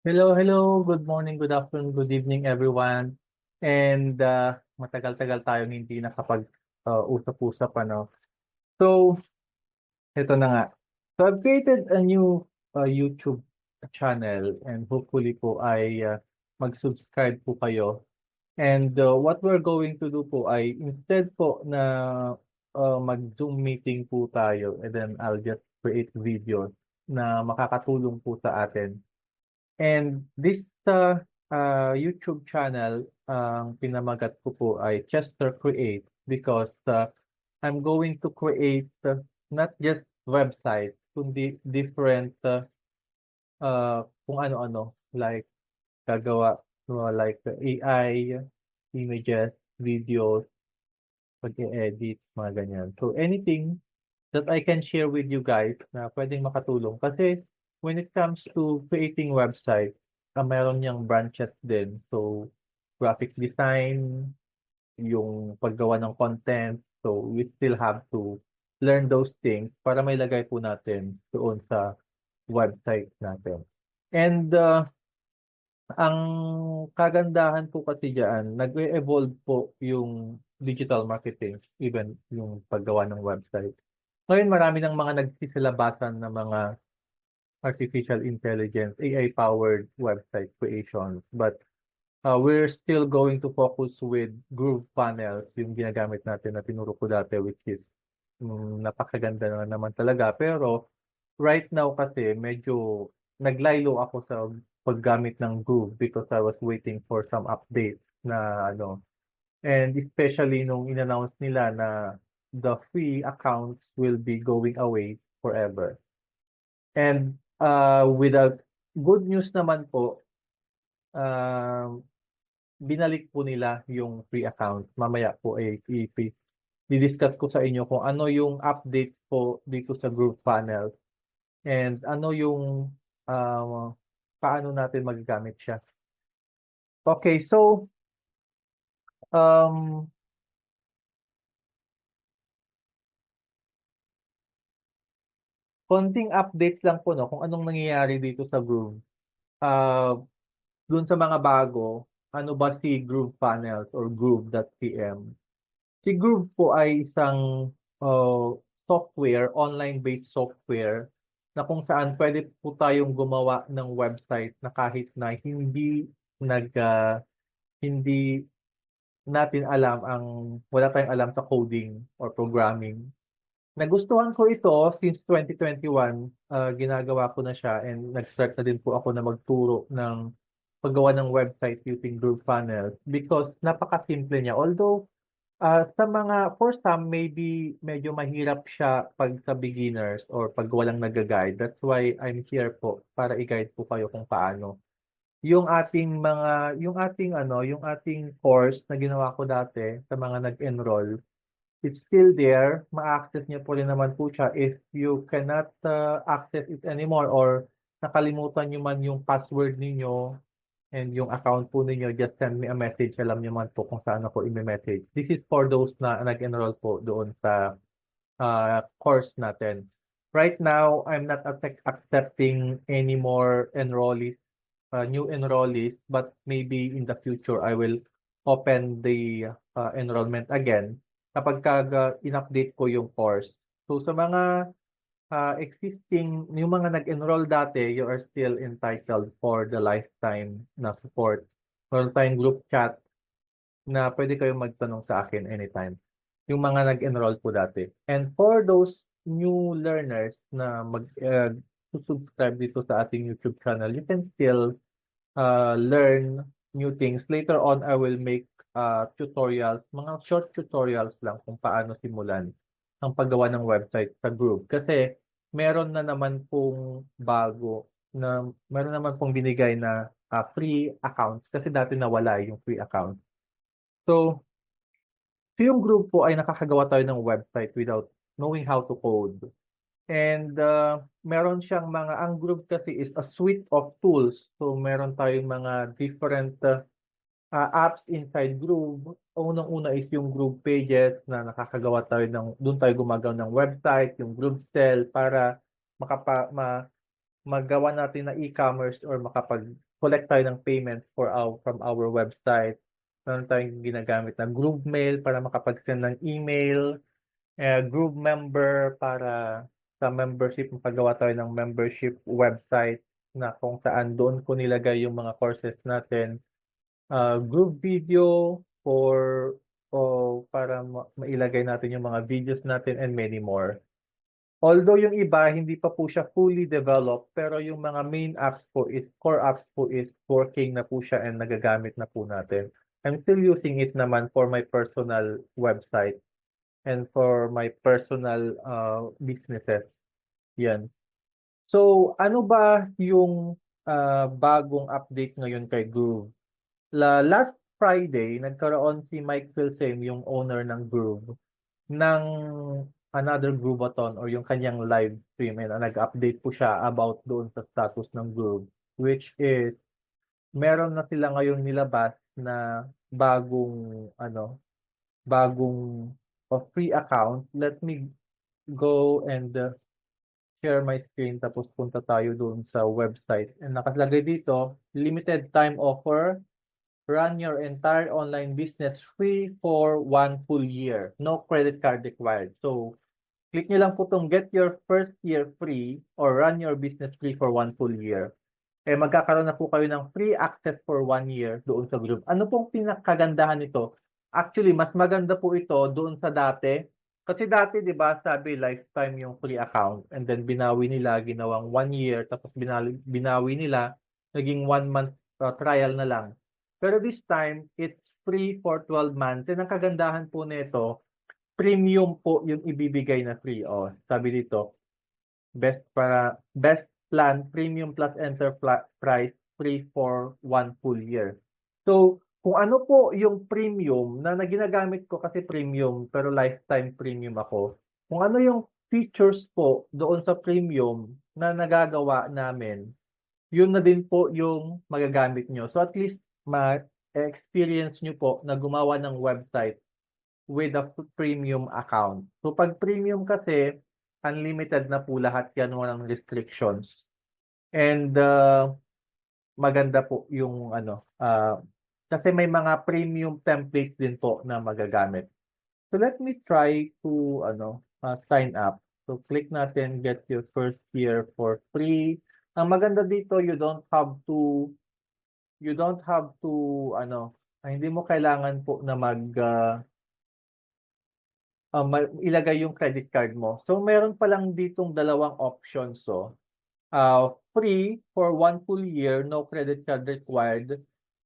Hello, hello. Good morning, good afternoon, good evening, everyone. And matagal-tagal tayong hindi nakapag-usap-usap, ano. So, ito na nga. So, I've created a new YouTube channel and hopefully po ay mag-subscribe po kayo. And what we're going to do po ay instead po na mag-Zoom meeting po tayo and then I'll just create videos na makakatulong po sa atin. And this YouTube channel, ang pinamagat ko po ay Chester Create because I'm going to create not just website, kundi different kung ano-ano, like gagawa like AI, images, videos, pag-edit, mga ganyan. So anything that I can share with you guys na pwedeng makatulong. Kasi when it comes to creating website, meron niyang branches din. So, graphic design, yung paggawa ng content. So, we still have to learn those things para may lagay po natin doon sa website natin. And ang kagandahan po kasi diyan, nag-evolve po yung digital marketing, even yung paggawa ng website. Ngayon marami ng mga nagsisilabasan ng mga artificial intelligence, AI-powered website creation. But we're still going to focus with Groove Panels, yung ginagamit natin na tinuro ko dati, which is napakaganda na naman talaga. Pero right now kasi medyo naglaylo ako sa paggamit ng Groove because I was waiting for some updates na ano. And especially nung in-announce nila na the free accounts will be going away forever. And with a good news naman po, uh, binalik po nila yung free account. Mamaya po ay i-discuss ko sa inyo kung ano yung update po dito sa group panel and ano yung uh, paano natin magagamit siya. Okay, so um, konting updates lang po no kung anong nangyayari dito sa Groove. Uh, Dun sa mga bago, ano ba si Groove Panels or Groove.pm? Si Groove po ay isang software, online-based software na kung saan pwede po tayong gumawa ng website na kahit na hindi natin alam wala tayong alam sa coding or programming. Nagustuhan ko ito since 2021, ginagawa ko na siya and nag-start na din po ako na magturo ng paggawa ng website using Groove Panels because napakasimple niya. Although sa mga for some maybe medyo mahirap siya pag sa beginners or pag walang nag-guide. That's why I'm here po para i-guide po kayo kung paano. Yung ating course na ginawa ko dati sa mga nag-enroll, it's still there. Ma-access niyo po rin naman po siya if you cannot access it anymore or nakalimutan niyo man yung password ninyo and yung account po ninyo, just send me a message. Alam niyo man po kung saan ako i-message. This is for those na nag-enroll po doon sa course natin. Right now, I'm not accepting any more enrollees, new enrollees, but maybe in the future, I will open the enrollment again kapag in-update ko yung course. So sa mga existing, yung mga nag-enroll dati, you are still entitled for the lifetime na support. Meron tayong group chat na pwede kayong magtanong sa akin anytime. Yung mga nag-enroll po dati. And for those new learners na subscribe dito sa ating YouTube channel, you can still learn new things. Later on, I will make tutorials, mga short tutorials lang kung paano simulan ang paggawa ng website sa group. Kasi meron na naman pong meron naman pong binigay na free accounts kasi dati nawala yung free account. So, yung group po ay nakakagawa tayo ng website without knowing how to code. And meron siyang ang group kasi is a suite of tools. So meron tayong mga different apps inside Groove. Unang-una is yung Groove Pages na nakakagawa tayo doon tayo gumagawa ng website, yung Groove Cell para magawa natin na e-commerce or collect tayo ng payment from our website. Meron tayong ginagamit na Groove Mail para makapag-send ng email, Groove Member para sa membership, magpagawa tayo ng membership website na kung saan doon ko nilagay yung mga courses natin. Groove Video para mailagay natin yung mga videos natin and many more. Although yung iba, hindi pa po siya fully developed, pero yung mga main apps po core apps po is working na po siya and nagagamit na po natin. I'm still using it naman for my personal website and for my personal businesses. Yan. So, ano ba yung bagong update ngayon kay Groove? Last Friday, nagkaroon si Mike Filsame, yung owner ng Groove, ng another Groovathon or yung kanyang live stream, and nag-update po siya about doon sa status ng Groove, which is meron na sila ngayon nilabas na bagong free account. Let me go and share my screen tapos punta tayo doon sa website. And nakalagay dito, limited time offer, run your entire online business free for 1 full year. No credit card required. So, click nyo lang po itong get your first year free or run your business free for 1 full year. Magkakaroon na po kayo ng free access for 1 year doon sa group. Ano pong pinakagandahan nito? Actually, mas maganda po ito doon sa dati. Kasi dati, di ba, sabi lifetime yung free account and then binawi nila, ginawang 1 year, tapos binawi nila, naging 1 month trial na lang. Pero this time, it's free for 12 months. And ang kagandahan po nito, premium po yung ibibigay na free. Sabi dito, best plan, premium plus enterprise, free for 1 full year. So, kung ano po yung premium na ginagamit ko kasi premium pero lifetime premium ako, kung ano yung features po doon sa premium na nagagawa namin, yun na din po yung magagamit nyo. So at least ma-experience nyo po na gumawa ng website with a premium account. So pag premium kasi, unlimited na po lahat yan, walang restrictions. And maganda po yung kasi may mga premium templates din po na magagamit. So let me try to sign up. So click natin get your first year for free. Ang maganda dito, you don't have to hindi mo kailangan po na ilagay yung credit card mo. So meron pa lang ditong dalawang options. Free for 1 full year, no credit card required.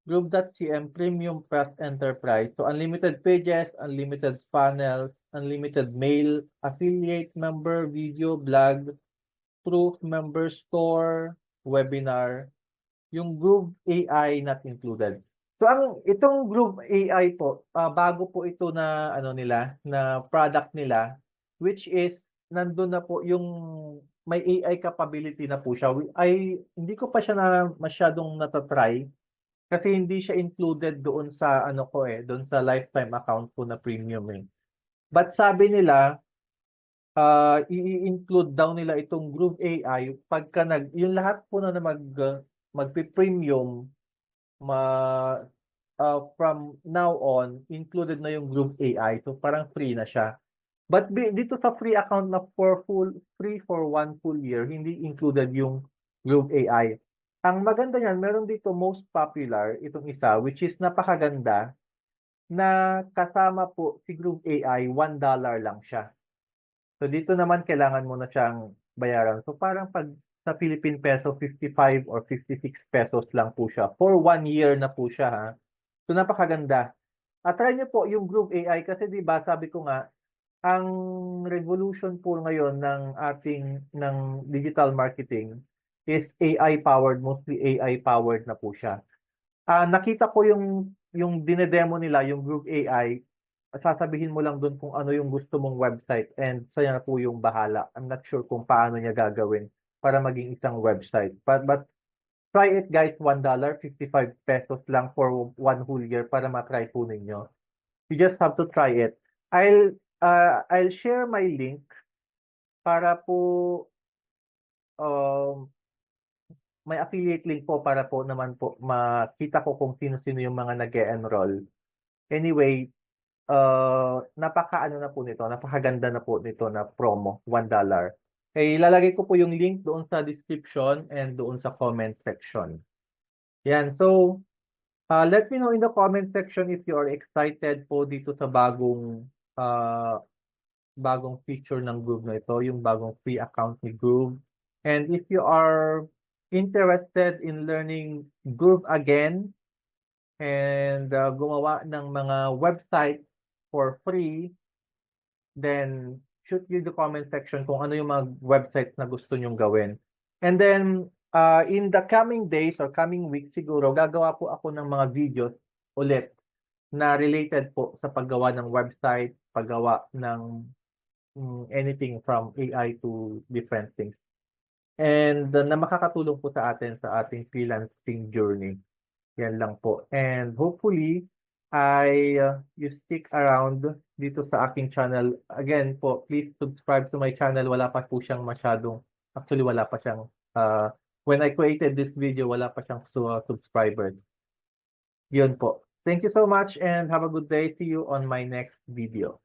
Groove.cm Premium Plus Enterprise. So unlimited pages, unlimited funnels, unlimited mail, affiliate member, video, blog, proof, member store, webinar. Yung Groove AI not included. So itong Groove AI po, bago po ito na na product nila, which is nandun na po yung may AI capability na po siya. Hindi ko pa siya masyadong natatry kasi hindi siya included doon sa doon sa lifetime account po na premium eh. But sabi nila, i-include daw nila itong Groove AI pagka yung lahat po na magpi-premium from now on, included na yung Groove AI. So parang free na siya. But dito sa free account na free for 1 full year, hindi included yung Groove AI. Ang maganda niyan, meron dito most popular, itong isa, which is napakaganda, na kasama po si Groove AI, $1 lang siya. So dito naman kailangan mo na siyang bayaran. So parang pag sa Philippine peso, 55 or 56 pesos lang po siya. For 1 year na po siya ha. So napakaganda. Try niyo po yung Groove AI kasi 'di ba sabi ko nga ang revolution po ngayon ng digital marketing is AI powered, mostly AI powered na po siya. Nakita ko yung dinedemo nila, yung Groove AI, sasabihin mo lang doon kung ano yung gusto mong website and saya na po yung bahala. I'm not sure kung paano niya gagawin para maging isang website. But try it guys, $1, 55 pesos lang for 1 whole year para matry po ninyo. You just have to try it. I'll share my link para po may affiliate link po para po naman po makita ko kung sino-sino yung mga nag-e-enroll. Anyway, napaka-ano na po nito, napakaganda na po nito na promo, $1. Eh, ilalagay ko po yung link doon sa description and doon sa comment section. Yan, so let me know in the comment section if you are excited po dito sa bagong feature ng Groove na ito, yung bagong free account ni Groove. And if you are interested in learning Groove again and gumawa ng mga website for free, then shoot you the comment section kung ano yung mga websites na gusto nyong gawin. And then in the coming days or coming weeks siguro, gagawa po ako ng mga videos ulit na related po sa paggawa ng website, paggawa ng anything from AI to different things. And na makakatulong po sa atin sa ating freelancing journey. Yan lang po. And hopefully, you stick around dito sa aking channel. Again po, please subscribe to my channel. Wala pa po siyang actually wala pa siyang, when I created this video, wala pa siyang subscribers. Yun po. Thank you so much and have a good day. See you on my next video.